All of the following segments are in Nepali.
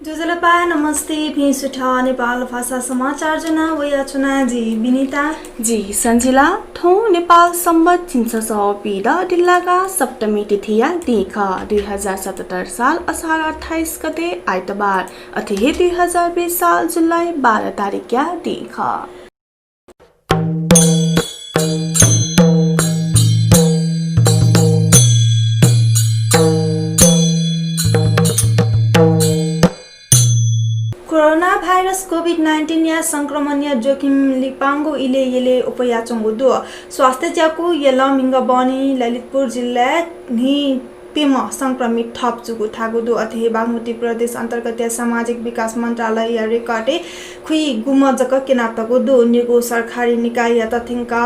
जुजलपा नमस्ते भिसुठा नेपाल भाषा समाचार जना वया चुनाजी विनिता जी सञ्जिला थौ नेपाल सम्बत 300 दिल्लाका सप्तमी तिथिया देखा 2077 साल असार 28 गते आइतबार अथे 2020 साल जुलाई 12 तारिक या देखा। कोरोना भाइरस कोभिड-19 या संक्रमण या जोखिम लिपांगो इले येले उपयाचंगो दो स्वास्थ्य ज्याको येला मिंग बनी ललितपुर जिल्ला नि पेम संक्रमित थप जुगु थागु दो अथे बागमती प्रदेश अन्तर्गत सामाजिक विकास मन्त्रालय या रेकर्डे खुइ गुम जक केनातगो दो निगो सरकारी निकाय या तथिंका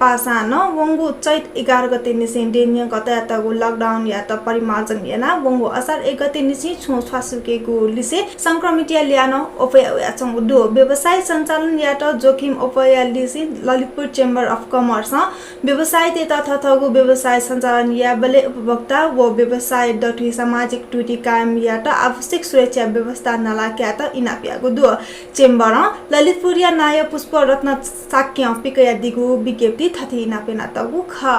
पासान वंगु चैत 11 गते निसे डेनिया गतयातगु लकडाउन या त परिमार्जन याना वंगु असार 1 गते निसे छु स्वासुकेगु लिसे संक्रमित या ल्यान उपया चंगु दो व्यवसाय सञ्चालन या त जोखिम उपया लिसे ललितपुर चेम्बर अफ कमर्स व्यवसाय तेता थथगु व्यवसाय सञ्चालन या बले उपभोक्ता व व्यवसाय दठि सामाजिक टुटी कायम या त आवश्यक सुरक्षा व्यवस्था नलाक्या त इनाप्यागु दो चेम्बर ललितपुर या नाय पुष्प रत्न साक्य पिकया दिगु विज्ञप्ति थथि नापेना तगु खा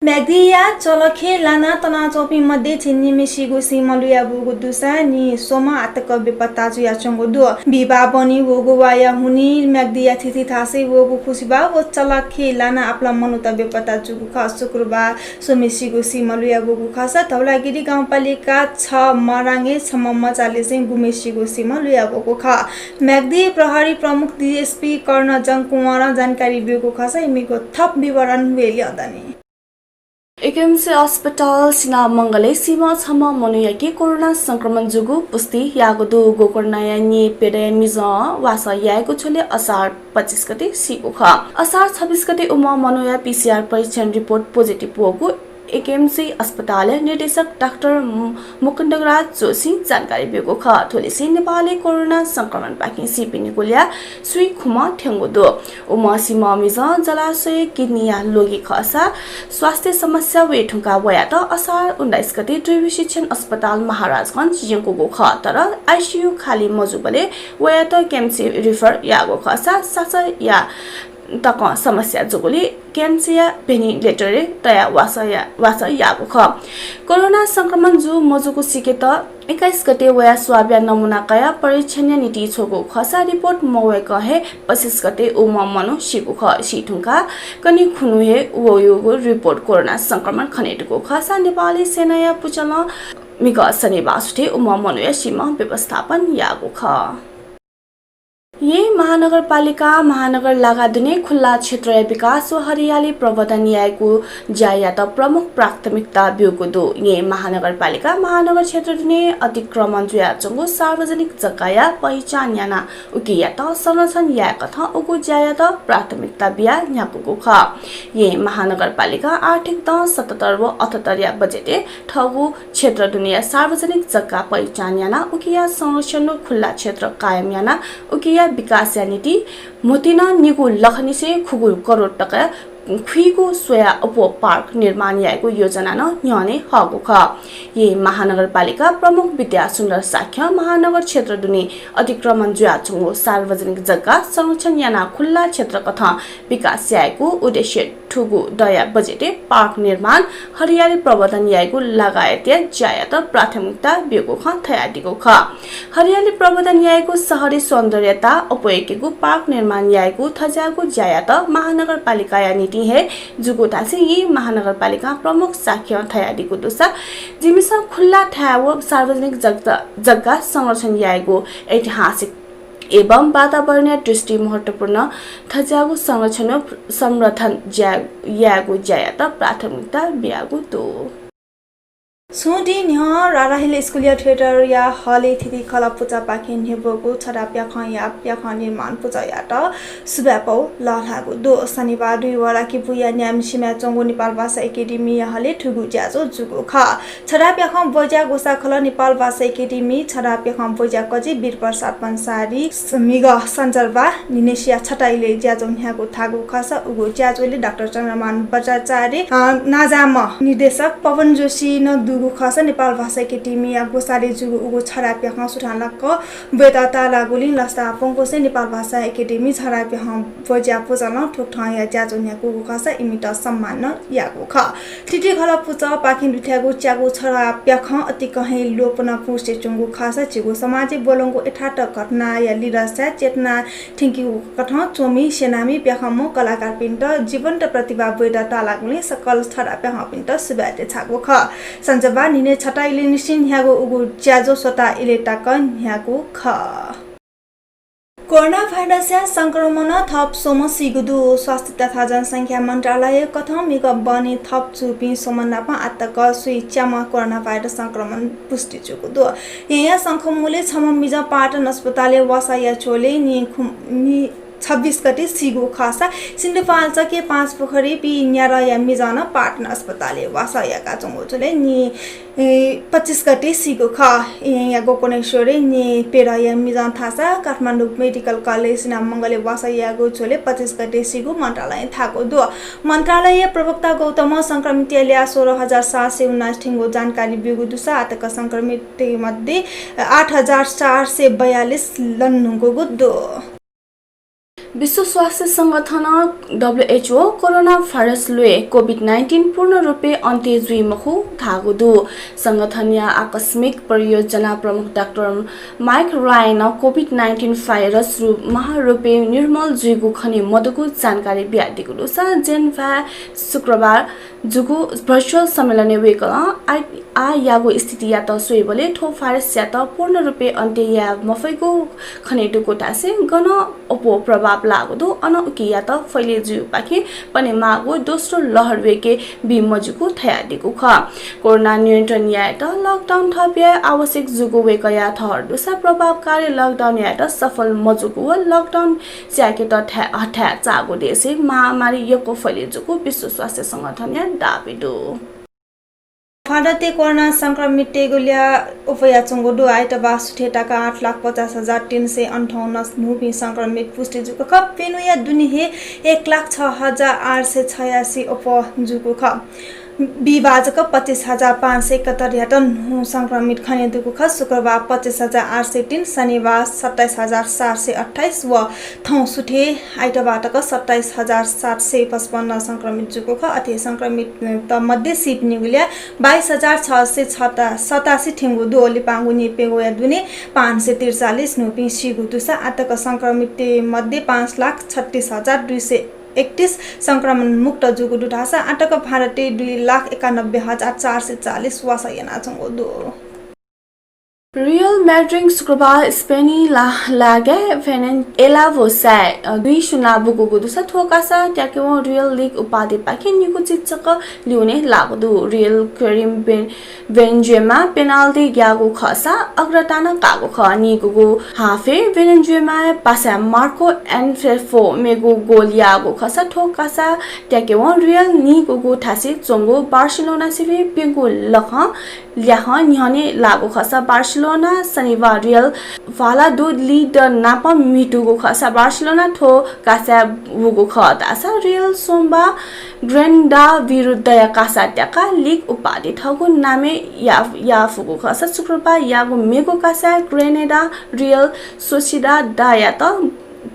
म्याग्दिया चलखे लाना तना चोपी मध्ये छिन्नी मेसिगु सिमलुया बुगु दुसा नि सोमा आतक बेपत्ता जुया चंगु दु बिबा बनी वगु वाया हुनी म्याग्दिया थिथि थासे वगु खुसिबा व चलखे लाना आपला मनुता बेपत्ता जुगु ख शुक्रबार सोमेसिगु सिमलुया बुगु खसा धौलागिरी गाउँपालिका 6 मराङ्गे छमम्म चालेसिङ गुमेसिगु सिमलुया बुगु ख म्याग्दी प्रहरी प्रमुख डीएसपी कर्ण जङ कुमार जानकारी बिगु खसा इमिको थप विवरण वेली अदानी एकेएमसी अस्पताल सिना मंगले सीमा छमा मनुयाकी कोरोना संक्रमण जुगु पुष्टि यागदु गोकर्णया नि पेडे मिज वासा याएको छोले असार 25 गते सिगु ख असार 26 गते उमा मनुया पीसीआर परीक्षण रिपोर्ट पोजिटिभ भएको एकेएमसी अस्पताल निर्देशक डाक्टर मुकुन्दराज जोशी जानकारी दिएको ख थोलिसी नेपालले कोरोना संक्रमण बाँकी सिपिनी गोलिया सुई खुमा ठेंगो दो उमा सीमा मिज जलाशय किडनिया लोगी खसा स्वास्थ्य समस्या वेठुका वया त असार 19 गते ट्रिभी शिक्षण अस्पताल महाराजगंज जिङको गो ख तर आईसीयू खाली मजुबले वया त केएमसी रिफर यागो खसा सासा या तक समस्या जोगोली केएमसीया भेन्टिलेटर तया वासा यागो ख कोरोना संक्रमण जो मजुको सिके त 21 गते वया स्वाब्या नमुना कया परीक्षण नीति छोगो खसा रिपोर्ट मवे कहे 25 गते उमा मनु सिगु ख सिठुका कनि खुनुहे वयोगो रिपोर्ट कोरोना संक्रमण खनेटको खसा नेपाली सेनाया पुचल मिग शनिबासुटे उमा मनुया सीमा व्यवस्थापन यागो ख ये महानगरपालिका महानगर लगादुने खुल्ला क्षेत्र विकास व हरियाली प्रवर्धन न्यायको जायात प्रमुख प्राथमिकता बिउको दो ये महानगरपालिका महानगर क्षेत्र दुने अतिक्रमण जुयाचंगो सार्वजनिक जग्गाया पहिचान याना उकियात संरक्षण या कथा उगु जायात प्राथमिकता बिया न्यापुगो ख ये महानगरपालिका आर्थिक त 77 व 78 या बजेटे ठगु क्षेत्र दुनिया सार्वजनिक जग्गा पहिचान याना उकिया संरक्षण खुल्ला क्षेत्र कायम याना उकिया विकास नीति मोतिना निगु लखनिसे खुगु करोड टका खुइगु सोया उपो पार्क निर्माण याको योजना न न्याने हगु ख ये महानगरपालिका प्रमुख विद्या सुन्दर साख्य महानगर क्षेत्र दुने अतिक्रमण जुयाचंगो सार्वजनिक जग्गा संरक्षण याना खुल्ला क्षेत्र कथा विकास याको उद्देश्य ठुगु दया बजेटे पार्क निर्माण हरियाली प्रवर्धन याको लगायत जायात प्राथमिकता बिगु ख थयादिगु ख हरियाली प्रवर्धन याको शहरी सौन्दर्यता उपयोगको पार्क निर्माण याको थजाको जायात महानगरपालिका या नीति है जुगोतासे ये महानगरपालिका प्रमुख साख्य थयादिको दोसा जिमिसा खुल्ला ठाव सार्वजनिक जग्गा संरक्षण याको ऐतिहासिक एवं वातावरणीय दृष्टि महत्वपूर्ण थजागु संरक्षण संरक्षण यागु जायात प्राथमिकता बियागु दो सुडी न्ह राराहिले स्कुलिया थिएटर या हले थिति खला पुचा पाखे नेबोको छडा प्याख या प्याख निर्माण पुचा या त सुब्यापौ लहागु दो शनिबार 2 वराकी पुया न्याम सिमा चंगो नेपाल भाषा एकेडेमी या हले ठुगु ज्याजो जुगु ख छडा प्याख बजा गोसा खला नेपाल भाषा एकेडेमी छडा प्याख बजा कजी वीर प्रसाद पन्सारी मिग सञ्जरबा निनेसिया छटाइले ज्याजो न्यागु थागु खस उगु ज्याजोले डाक्टर चन्द्रमान बजाचार्य नाजाम निर्देशक पवन जोशी न दुगु जुगु खस नेपाल भाषा एकेडेमी या गोसाली जुगु उगु छरापे ह सुठानक वेदाता लागुलिन लस्ता पंको से नेपाल भाषा एकेडेमी छरापे ह बज्या पुजन ठोकठ या ज्याजुन्या गुगु खस इमिट सम्मान यागु ख टिटी खला पुज पाखिन दुथ्यागु च्यागु छरापे ख अति कहे लोपना पुसे चुंगु खस चिगु समाजिक बोलंगु यथार्थ घटना या लिरसा चेतना ठिंकी कठ चोमी सेनामी प्याखमो कलाकार पिन्ट जीवन्त प्रतिभा वेदाता लागुलिन सकल छरापे ह पिन्ट सुबाते छागु ख सञ्जबा निने छटाइले निसिन ह्यागो उगु च्याजो सोता इलेटा कन ह्यागु ख कोरोना भाइरस संक्रमण थप सोमसिगुदु स्वास्थ्य तथा जनसंख्या मन्त्रालय कथम मिग बने थप चुपी सोमन्नापा आतक सुइच्यामा कोरोना भाइरस संक्रमण पुष्टि चुकुदु यहाँ संखमुले छम मिज पाटन अस्पतालले वसाया चोले नि 26 गते सिगु खासा सिन्धुपाल्चोक 5 पोखरी पि न्यारा या मिजान पाटन अस्पतालले वसायाका चंगोचले नि 25 गते सिगु ख या गोकर्णेश्वरी नि पेरा या मिजान थासा काठमाडौँ मेडिकल कलेज नामंगले वसाया गोचोले 25 गते सिगु मन्त्रालय थाको दु मन्त्रालय प्रवक्ता गौतम संक्रमितले 16719 ठिंगो जानकारी बिगु दुसा आतक संक्रमित मध्ये 8442 लन्नुगु गुद्दु विश्व स्वास्थ्य संगठन WHO कोरोना भाइरस लुए कोभिड-19 पूर्ण रूपे अन्त्य जुइमखु थागुदु संगठनीय आकस्मिक परियोजना प्रमुख डाक्टर माइक रायन कोभिड-19 भाइरस महारूपे निर्मल जुइगु खनि मदुगु जानकारी ब्यादिगु दुसा जेनभा शुक्रबार जुगु भर्चुअल सम्मेलन वेकला आ यागु स्थिति या त सोइबले ठो भाइरस या त पूर्ण रूपे अन्त्य या मफैगु खनेटुको टासे गन अपो प्रभाव लागुदु अनउकी या त फैले जु पाखे पनि मागु दोस्रो लहर वेके बिमजुको थयादिगु ख कोरोना नियन्त्रण या त लकडाउन थप्या आवश्यक जुगु वेक या थहर दुसा प्रभावकारी लकडाउन या त सफल मजुगु लकडाउन स्याके त हठा चागु देशे महामारी यको फैले जुगु विश्व स्वास्थ्य संगठन या दाबिदु भारतीय कोरोना संक्रमित टेगुलिया उपयाचंगो दु आइतबार सुठेटाका 8,50,358 नुपी संक्रमित पुष्टि जुको ख पेनुया दुनिहे 1,06,886 उप जुको ख विभाजक 25,571 संक्रमित खने दुको ख शुक्रबार 25,803 शनिबार 27,428 व थौ सुठे आइतबारक 27,755 संक्रमित जुको ख अति संक्रमित मध्ये सिपनिगुलिया 22,687 ठिंगु दोली पांगु निपेगो या दुने 543 नुपी सिगु दुसा आतक संक्रमित मध्ये 5,36,231 संक्रमण मुक्त जुगु दुटासा आटक भारतीय 2,91,440 वसयना चंगो दु रियल मैड्रिड शुक्रबार स्पेनी लागे एलाभोसा 2-0 बुगुगु दुसा ठोकासा ट्याकेव रियल लीग उपाधि पाखे निको चिच्चक ल्याउने लागदु रियल करिम बेन्जेमा पेनाल्टी ग्यागु खसा अग्रताना कागु ख निगुगु हाफे बेन्जेमा पासा मार्को एन्फेफो मेगु गोल यागु खसा ठोकासा ट्याकेव रियल निगुगु थासी चोंगु बार्सिलोना सिफे पेगु लख ल्याह निहने लागु खसा बार्सिलोना शनिबार रियल भालाडोलिड नापा मिटुगु खसा बार्सिलोना ठो कासा बुगु ख दासा रियल सोमबा ग्रेन्डा विरुद्ध कासा ट्याका लीग उपाधि ठगु नामे याफुगु खसा शुक्रबार यागु मेगु कासा ग्रेनेडा रियल सोसिडा दाया त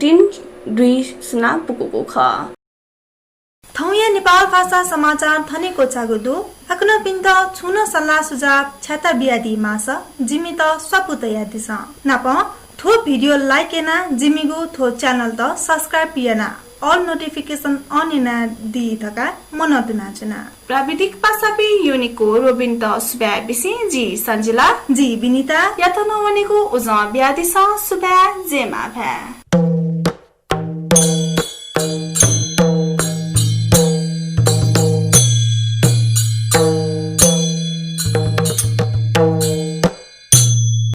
3-2 पुगुगु ख थौया नेपाल भाषा समाचार थनेको चागुदु अक्न पिन्त छुन सल्लाह सुझाव छाता बियादी मास जिमी त सपुतया दिस नाप थो भिडियो लाइक एना जिमीगु थो च्यानल त सब्स्क्राइब पियना ऑल नोटिफिकेशन ऑन एना दी थका मन दुनाचना प्राविधिक पासापि युनिको रोबिन त सुबा बिसी जी संजिला जी विनीता यातन वनेको उजा ब्यादिस सुबा जेमा भा